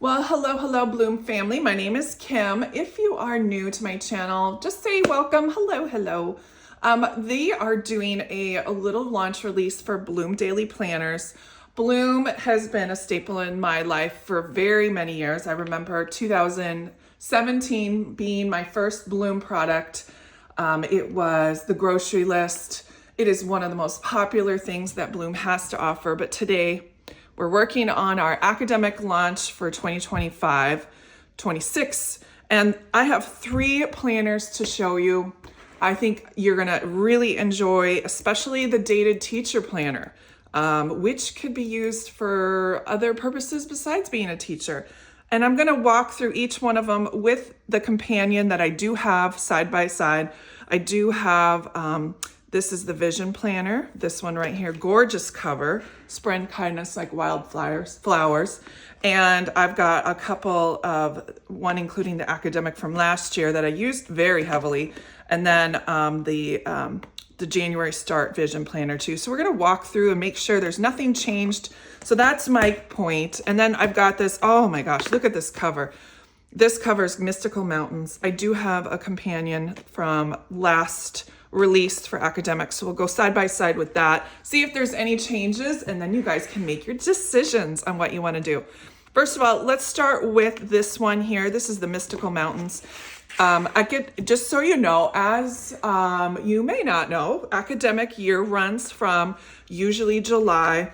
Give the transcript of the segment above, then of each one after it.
Well, hello, Bloom family. My name is Kim. If you are new to my channel, just say welcome. Hello. They are doing a little launch release for Bloom Daily Planners. Bloom has been a staple in my life for very many years. I remember 2017 being my first Bloom product. It was the grocery list. It is one of the most popular things that Bloom has to offer, but today, we're working on our academic launch for 2025-26, and I have 3 planners to show you. I think you're gonna really enjoy, especially the dated teacher planner, which could be used for other purposes besides being a teacher. And I'm gonna walk through each one of them with the companion that I do have side by side. I do have, this is the Vision Planner. This one right here, gorgeous cover, spread kindness like wildflowers. And I've got a couple of, one including the academic from last year that I used very heavily. And then the January Start Vision Planner too. So we're gonna walk through and make sure there's nothing changed. So that's my point. And then I've got this, oh my gosh, look at this cover. This covers Mystical Mountains. I do have a companion from last released for academics. So we'll go side by side with that, see if there's any changes, and then you guys can make your decisions on what you want to do. First of all, let's start with this one here. This is the Mystical Mountains. Just so you know, as you may not know, academic year runs from usually July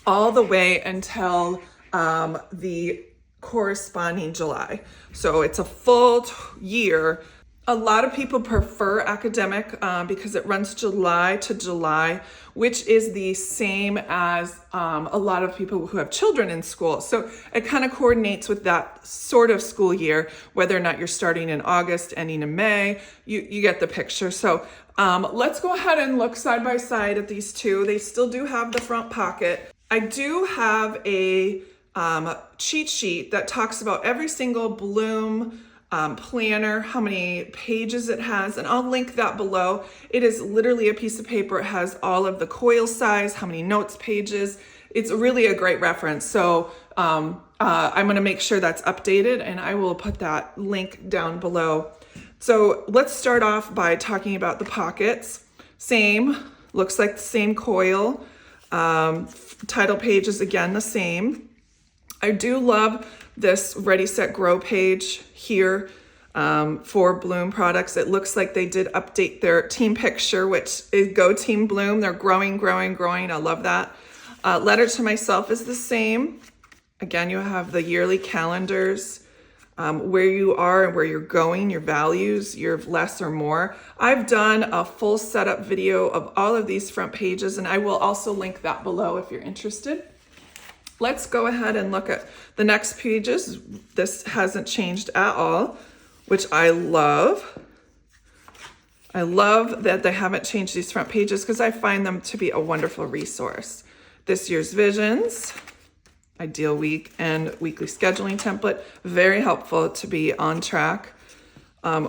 all the way until the corresponding July. So it's a full year. A lot of people prefer academic because it runs July to July, which is the same as a lot of people who have children in school. So it kind of coordinates with that sort of school year, whether or not you're starting in August, ending in May, you get the picture. So let's go ahead and look side by side at these two. They still do have the front pocket. I do have a cheat sheet that talks about every single Bloom planner, how many pages it has, and I'll link that below. It is literally a piece of paper. It has all of the coil size, how many notes pages. It's really a great reference. So I'm going to make sure that's updated, and I will put that link down below. So let's start off by talking about the pockets. Same, looks like the same coil. Title page is again the same. I do love this Ready, Set, Grow page here for Bloom products. It looks like they did update their team picture, which is Go Team Bloom. They're growing. I love that. Letter to Myself is the same. Again, you have the yearly calendars, where you are and where you're going, your values, your less or more. I've done a full setup video of all of these front pages, and I will also link that below if you're interested. Let's go ahead and look at the next pages. This hasn't changed at all, which I love. I love that they haven't changed these front pages because I find them to be a wonderful resource. This year's visions, ideal week, and weekly scheduling template. Very helpful to be on track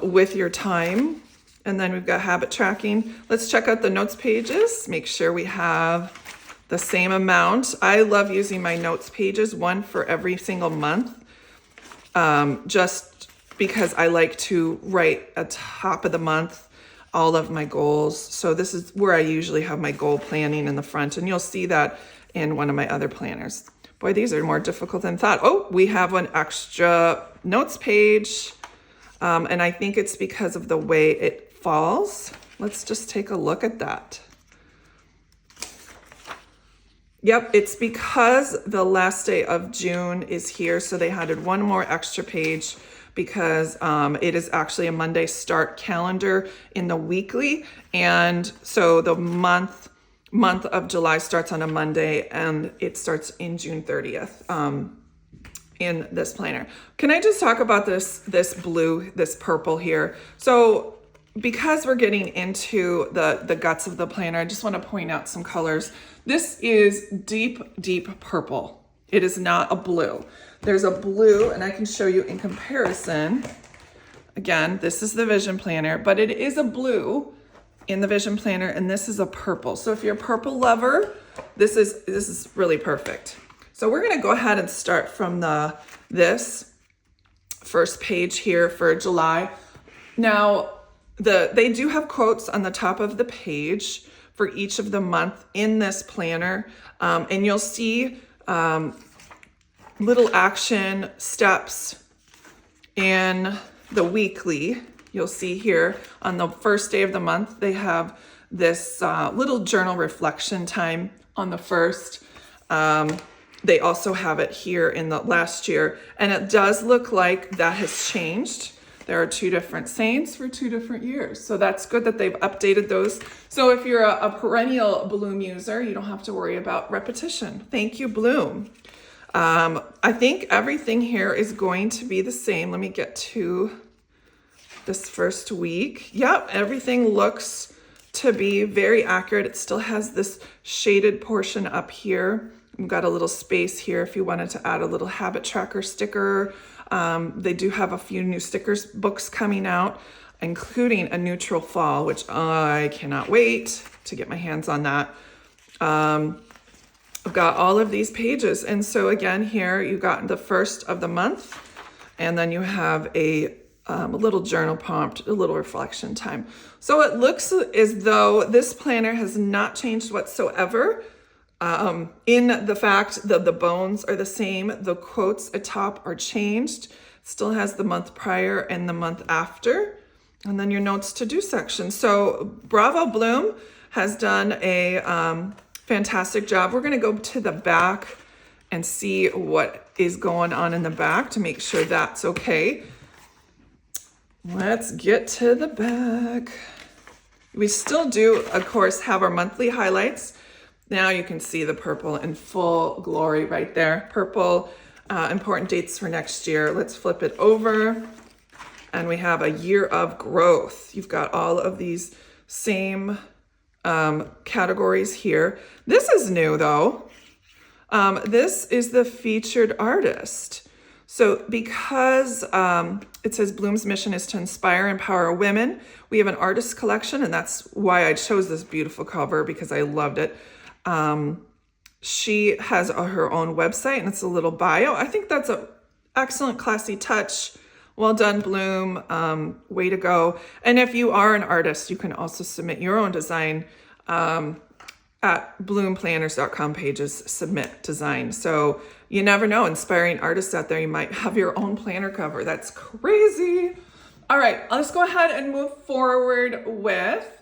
with your time. And then we've got habit tracking. Let's check out the notes pages. Make sure we have the same amount. I love using my notes pages, one for every single month, just because I like to write at top of the month all of my goals. So this is where I usually have my goal planning in the front, and you'll see that in one of my other planners. Boy, these are more difficult than thought. Oh, we have an extra notes page, and I think it's because of the way it falls. Let's just take a look at that. Yep, it's because the last day of June is here, so they added one more extra page because it is actually a Monday start calendar in the weekly, and so the month of July starts on a Monday, and it starts in June 30th in this planner. Can I just talk about this blue, this purple here? So because we're getting into the guts of the planner, I just want to point out some colors. This is deep purple. It is not a blue. There's a blue, and I can show you in comparison. Again, this is the Vision Planner, but it is a blue in the Vision Planner, and this is a purple. So if you're a purple lover, this is really perfect. So we're gonna go ahead and start from this first page here for July. Now, they do have quotes on the top of the page for each of the month in this planner, and you'll see little action steps in the weekly. You'll see here on the first day of the month, they have this little journal reflection time on the first. They also have it here in the last year, and it does look like that has changed. There are 2 different saints for 2 different years. So that's good that they've updated those. So if you're a perennial Bloom user, you don't have to worry about repetition. Thank you, Bloom. I think everything here is going to be the same. Let me get to this first week. Yep, everything looks to be very accurate. It still has this shaded portion up here. We've got a little space here if you wanted to add a little habit tracker sticker. They do have a few new stickers books coming out, including a neutral fall, which I cannot wait to get my hands on that. I've got all of these pages. And so again, here you got the first of the month, and then you have a little journal prompt, a little reflection time. So it looks as though this planner has not changed whatsoever. In the fact that the bones are the same, the quotes atop are changed. Still has the month prior and the month after, and then your notes to do section. So bravo, Bloom has done a fantastic job. We're going to go to the back and see what is going on in the back to make sure that's okay. Let's get to the back. We still do, of course, have our monthly highlights. Now you can see the purple in full glory right there. Purple, important dates for next year. Let's flip it over. And we have a year of growth. You've got all of these same categories here. This is new though. This is the featured artist. So because it says Bloom's mission is to inspire and empower women, we have an artist collection, and that's why I chose this beautiful cover, because I loved it. She has her own website, and it's a little bio. I think that's an excellent, classy touch. Well done, Bloom. Way to go. And if you are an artist, you can also submit your own design at bloomplanners.com pages, submit design. So you never know, inspiring artists out there, you might have your own planner cover. That's crazy. All right, let's go ahead and move forward with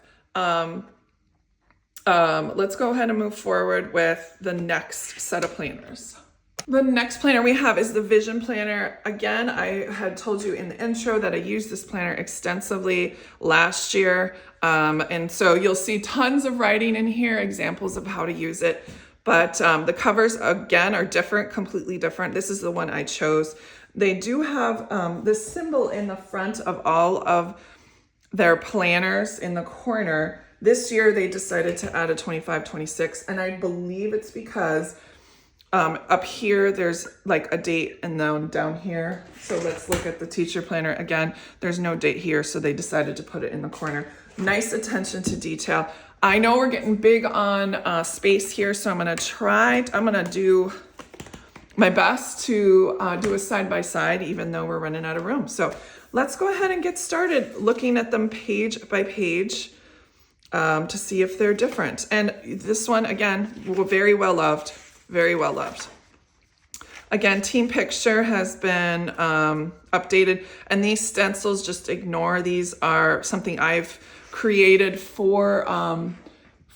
the next set of planners. The next planner we have is the Vision Planner. Again, I had told you in the intro that I used this planner extensively last year. And so you'll see tons of writing in here, examples of how to use it. But the covers, again, are different, completely different. This is the one I chose. They do have this symbol in the front of all of their planners in the corner. This year, they decided to add a 25-26, and I believe it's because up here, there's like a date, and then down here. So let's look at the teacher planner again. There's no date here, so they decided to put it in the corner. Nice attention to detail. I know we're getting big on space here, so I'm gonna do my best to do a side-by-side, even though we're running out of room. So let's go ahead and get started looking at them page by page. To see if they're different. And this one, again, very well loved, very well loved. Again, Team Picture has been updated, and these stencils, just ignore. These are something I've created for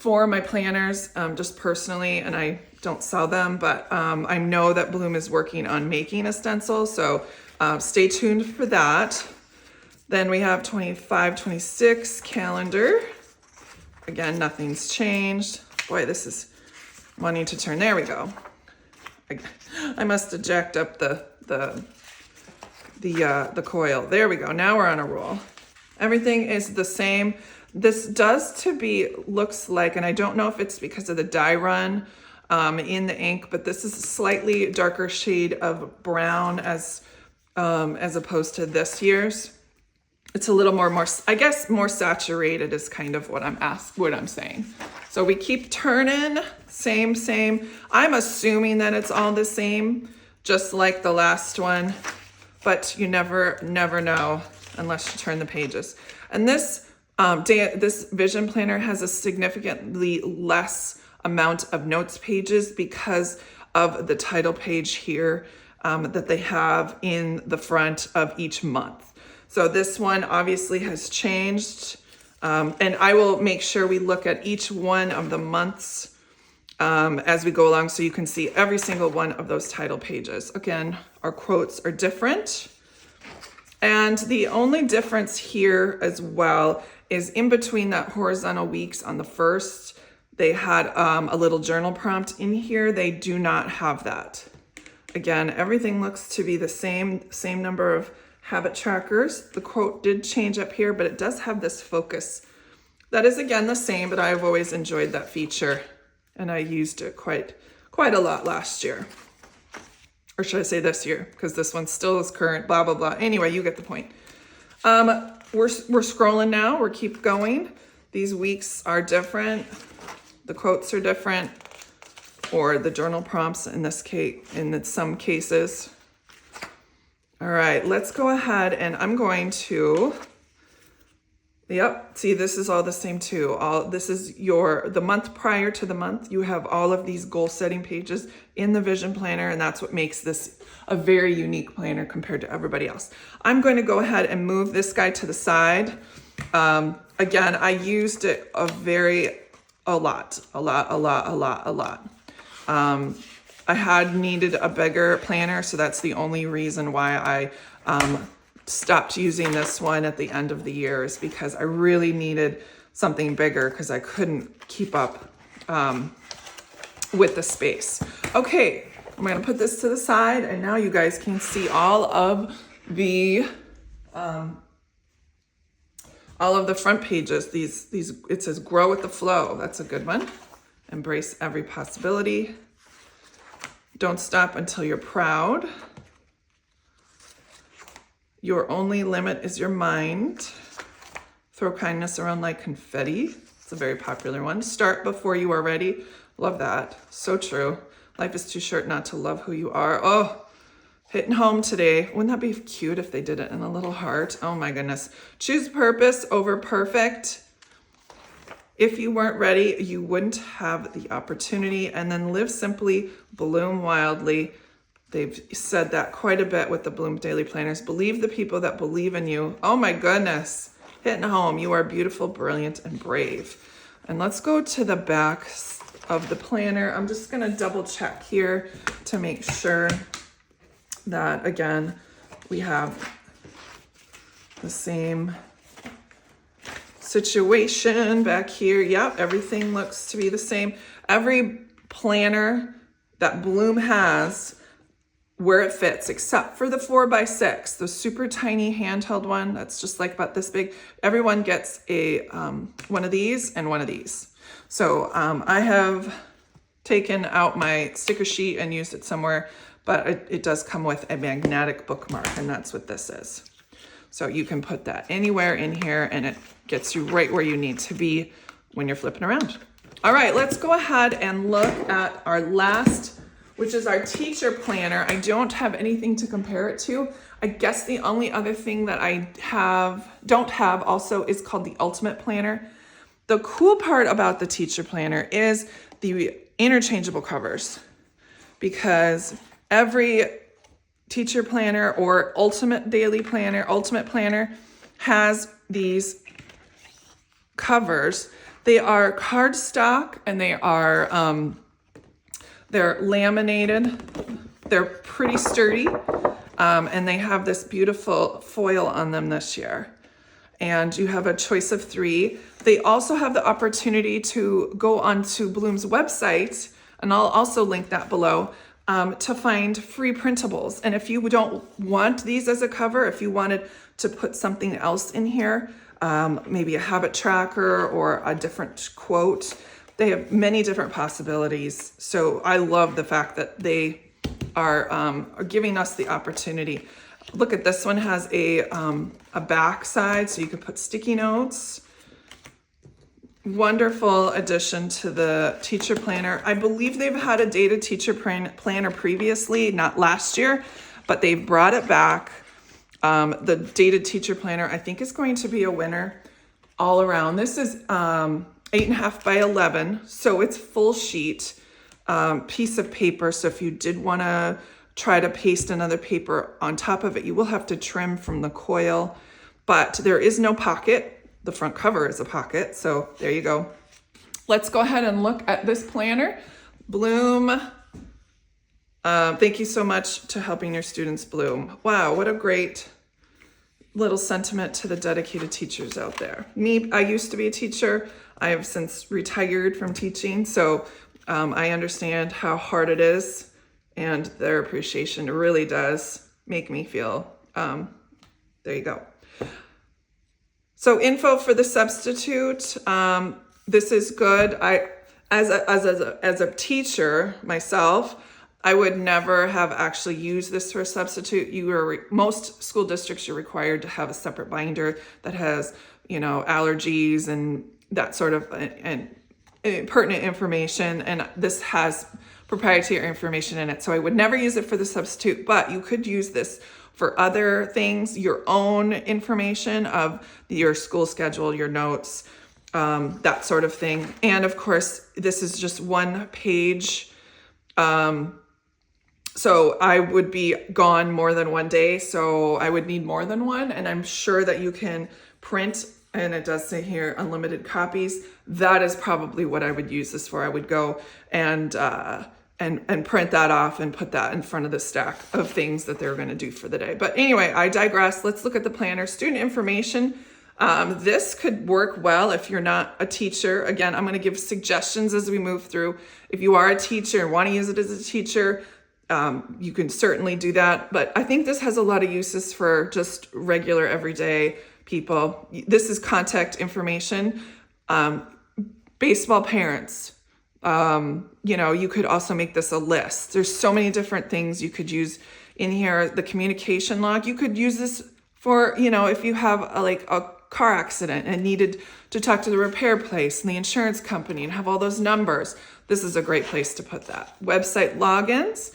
my planners, just personally, and I don't sell them, but I know that Bloom is working on making a stencil, so stay tuned for that. Then we have 25-26 calendar. Again, nothing's changed. Boy, this is wanting to turn. There we go. I must have jacked up the coil. There we go. Now we're on a roll. Everything is the same. This looks like, and I don't know if it's because of the dye run in the ink, but this is a slightly darker shade of brown as opposed to this year's. it's a little more, I guess more saturated is kind of what I'm saying. So we keep turning, same. I'm assuming that it's all the same, just like the last one, but you never know unless you turn the pages. And this vision planner has a significantly less amount of notes pages because of the title page here that they have in the front of each month. So this one obviously has changed, and I will make sure we look at each one of the months as we go along so you can see every single one of those title pages. Again, our quotes are different. And the only difference here as well is in between that horizontal weeks on the first, they had a little journal prompt in here. They do not have that. Again, everything looks to be the same number of habit trackers. The quote did change up here, but it does have this focus. That is again the same, but I've always enjoyed that feature and I used it quite a lot last year. Or should I say this year? Because this one still is current, blah, blah, blah. Anyway, you get the point. We're scrolling now, we're keep going. These weeks are different. The quotes are different, or the journal prompts in this case, in some cases. All right, let's go ahead and I'm going to, see, this is all the same too. This is the month prior to the month. You have all of these goal setting pages in the vision planner, and that's what makes this a very unique planner compared to everybody else. I'm going to go ahead and move this guy to the side. Again, I used it a lot. I had needed a bigger planner, so that's the only reason why I stopped using this one at the end of the year, is because I really needed something bigger because I couldn't keep up with the space. Okay, I'm gonna put this to the side, and now you guys can see all of the front pages. These it says grow with the flow. That's a good one. Embrace every possibility. Don't stop until you're proud. Your only limit is your mind. Throw kindness around like confetti. It's a very popular one. Start before you are ready. Love that. So true. Life is too short not to love who you are. Oh, hitting home today. Wouldn't that be cute if they did it in a little heart? Oh my goodness. Choose purpose over perfect. If you weren't ready, you wouldn't have the opportunity. And then live simply, bloom wildly. They've said that quite a bit with the Bloom Daily Planners. Believe the people that believe in you. Oh my goodness. Hitting home. You are beautiful, brilliant, and brave. And let's go to the back of the planner. I'm just going to double check here to make sure that, again, we have the same situation back here. Yep, everything looks to be the same. Every planner that Bloom has, where it fits, except for the 4x6, the super tiny handheld one that's just like about this big. Everyone gets a one of these and one of these. So I have taken out my sticker sheet and used it somewhere, but it does come with a magnetic bookmark, and that's what this is. So you can put that anywhere in here and it gets you right where you need to be when you're flipping around. All right, let's go ahead and look at our last, which is our teacher planner. I don't have anything to compare it to. I guess the only other thing that I don't have also is called the Ultimate Planner. The cool part about the teacher planner is the interchangeable covers, because every teacher planner or ultimate planner has these covers. They are cardstock and they are they're laminated. They're pretty sturdy, and they have this beautiful foil on them this year. And you have a choice of 3. They also have the opportunity to go onto Bloom's website, and I'll also link that below, to find free printables. And if you don't want these as a cover, if you wanted to put something else in here, maybe a habit tracker or a different quote, they have many different possibilities. So I love the fact that they are giving us the opportunity. Look at this one, has a back side, so you could put sticky notes. Wonderful addition to the teacher planner. I believe they've had a dated teacher planner previously, not last year, but they've brought it back. The dated teacher planner, I think, is going to be a winner all around. This is 8.5 by 11, so it's full sheet piece of paper. So if you did want to try to paste another paper on top of it, you will have to trim from the coil, but there is no pocket. The front cover is a pocket, so there you go. Let's go ahead and look at this planner. Bloom. Thank you so much to helping your students bloom. Wow, what a great little sentiment to the dedicated teachers out there. Me, I used to be a teacher. I have since retired from teaching, so I understand how hard it is, and their appreciation really does make me feel, there you go. So info for the substitute, this is good. As a teacher myself, I would never have actually used this for a substitute. Most school districts, you're required to have a separate binder that has, allergies and that sort of and pertinent information. And this has proprietary information in it. So I would never use it for the substitute, but you could use this for other things, your own information of your school schedule, your notes, that sort of thing. And of course, this is just one page. So I would be gone more than one day, so I would need more than one. And I'm sure that you can print, and it does say here, unlimited copies. That is probably what I would use this for. I would go and print that off and put that in front of the stack of things that they're going to do for the day. But anyway, I digress. Let's look at the planner. Student information. This could work well if you're not a teacher. Again, I'm going to give suggestions as we move through. If you are a teacher and want to use it as a teacher, you can certainly do that. But I think this has a lot of uses for just regular, everyday people. This is contact information. Baseball parents. You could also make this a list. There's so many different things you could use in here. The communication log, you could use this for, if you have a car accident and needed to talk to the repair place and the insurance company and have all those numbers. This is a great place to put that. Website logins.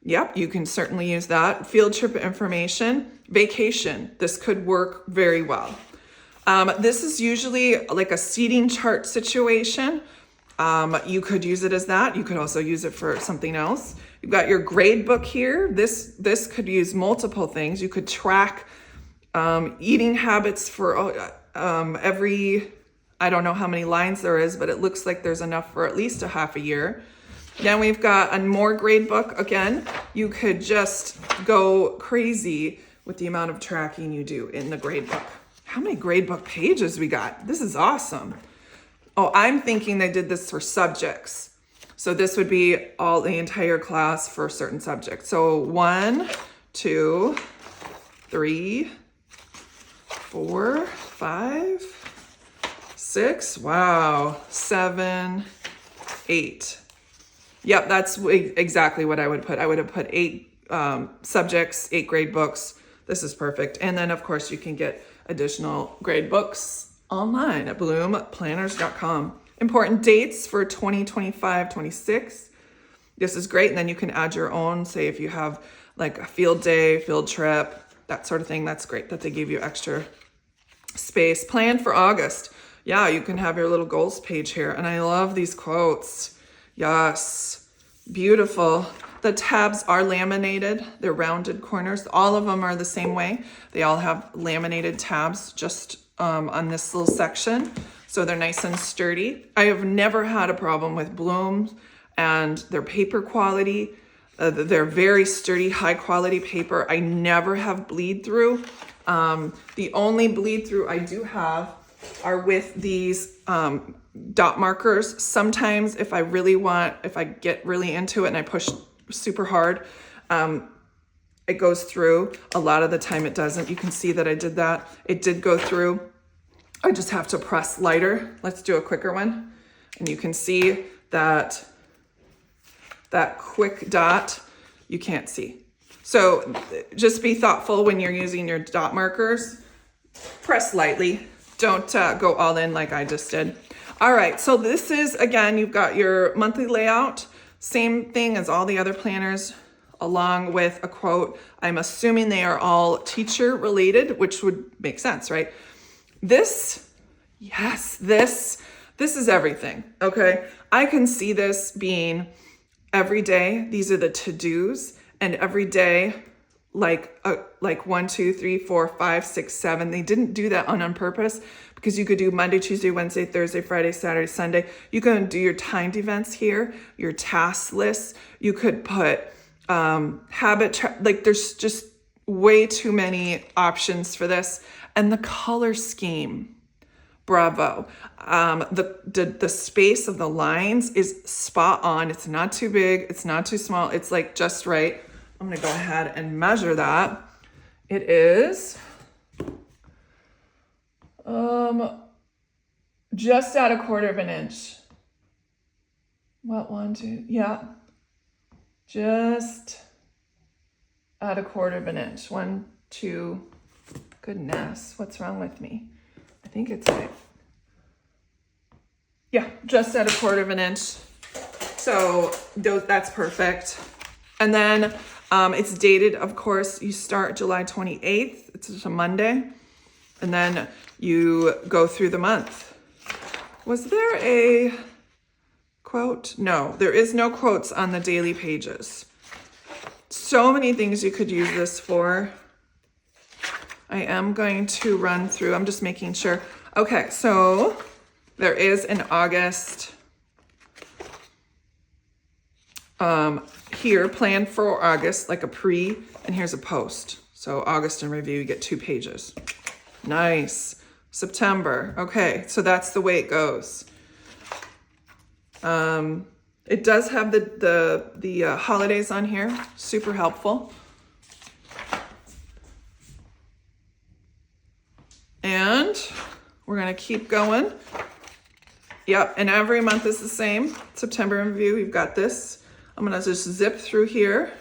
Yep, you can certainly use that. Field trip information, vacation. This could work very well. This is usually like a seating chart situation. You could use it as that. You could also use it for something else. You've got your grade book here. This could use multiple things. You could track eating habits for every, I don't know how many lines there is, but it looks like there's enough for at least a half a year. Then we've got a more grade book. Again, you could just go crazy with the amount of tracking you do in the grade book. How many grade book pages we got? This is awesome. Oh, I'm thinking they did this for subjects. So this would be the entire class for certain subjects. So 1, 2, 3, 4, 5, 6, wow, 7, 8. Yep, that's exactly what I would put. I would have put 8 subjects, 8 grade books. This is perfect. And then of course you can get additional grade books online at bloomplanners.com. Important dates for 2025, 26. This is great. And then you can add your own, say if you have like a field day, field trip, that sort of thing. That's great that they gave you extra space. Plan for August. Yeah, you can have your little goals page here. And I love these quotes. Yes, beautiful. The tabs are laminated. They're rounded corners. All of them are the same way. They all have laminated tabs just on this little section. So they're nice and sturdy. I have never had a problem with Blooms and their paper quality. They're very sturdy, high quality paper. I never have bleed through. The only bleed through I do have are with these dot markers. Sometimes if I get really into it and I push super hard, it goes through. A lot of the time it doesn't. You can see that I did that. It did go through. I just have to press lighter. Let's do a quicker one. And you can see that quick dot, you can't see. So just be thoughtful when you're using your dot markers. Press lightly. Don't go all in like I just did. All right, so this is, again, you've got your monthly layout. Same thing as all the other planners, along with a quote. I'm assuming they are all teacher related, which would make sense, right? This, yes, this is everything, okay? I can see this being every day. These are the to-dos, and every day, like 1, 2, 3, 4, 5, 6, 7. They didn't do that on purpose, because you could do Monday, Tuesday, Wednesday, Thursday, Friday, Saturday, Sunday. You can do your timed events here, your task lists. You could put like there's just way too many options for this. And the color scheme, bravo. The space of the lines is spot on. It's not too big. It's not too small. It's like just right. I'm gonna go ahead and measure that. It is just at 1/4 inch. What, 1, 2, yeah. Just at 1/4 inch. 1, 2, goodness, what's wrong with me? I think it's right. Yeah, just at 1/4 inch. So that's perfect. And then it's dated, of course, you start July 28th. It's a Monday. And then you go through the month. Was there a quote? No, there is no quotes on the daily pages. So many things you could use this for. I am going to run through, I'm just making sure. Okay, so there is an August here, planned for August, like a pre, and here's a post. So August in review, you get 2 pages. Nice. September. Okay, so that's the way it goes. It does have the holidays on here. Super helpful. And we're gonna keep going. Yep, and every month is the same. September in review, you've got this. I'm gonna just zip through here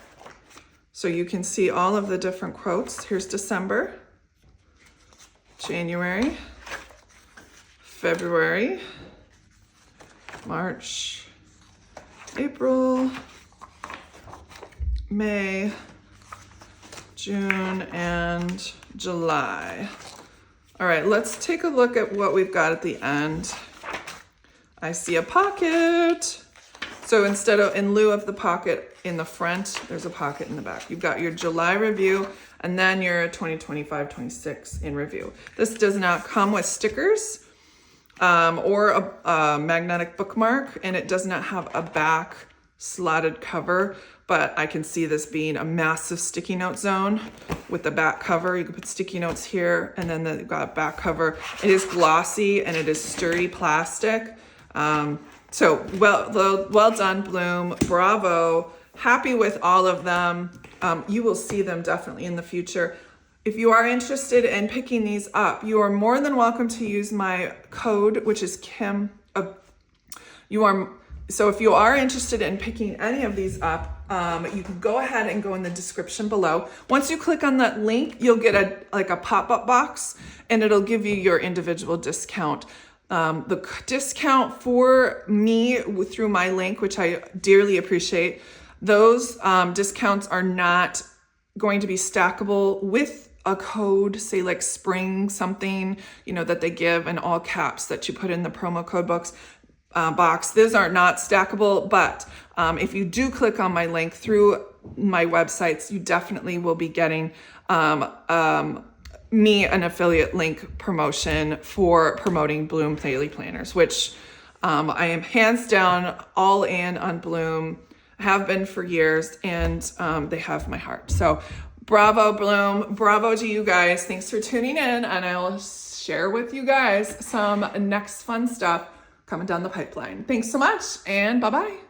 so you can see all of the different quotes. Here's December, January, February, March, April, May, June, and July. All right, let's take a look at what we've got at the end. I see a pocket. So in lieu of the pocket in the front, there's a pocket in the back. You've got your July review and then your 2025-26 in review. This does not come with stickers or a magnetic bookmark, and it does not have a back slotted cover, but I can see this being a massive sticky note zone with the back cover. You can put sticky notes here, and then you've got back cover. It is glossy and it is sturdy plastic. So well done, Bloom. Bravo. Happy with all of them. You will see them definitely in the future. If you are interested in picking these up, you are more than welcome to use my code, which is Kim. So if you are interested in picking any of these up, you can go ahead and go in the description below. Once you click on that link, you'll get a pop-up box, and it'll give you your individual discount. The discount for me through my link, which I dearly appreciate, those discounts are not going to be stackable with a code, say like spring something, that they give in all caps that you put in the promo code box. Those are not stackable, but if you do click on my link through my websites, you definitely will be getting me an affiliate link promotion for promoting Bloom daily planners, which I am hands down all in on Bloom, have been for years, and they have my heart. So bravo, Bloom. Bravo to you guys. Thanks for tuning in, and I'll share with you guys some next fun stuff coming down the pipeline. Thanks so much, and bye-bye.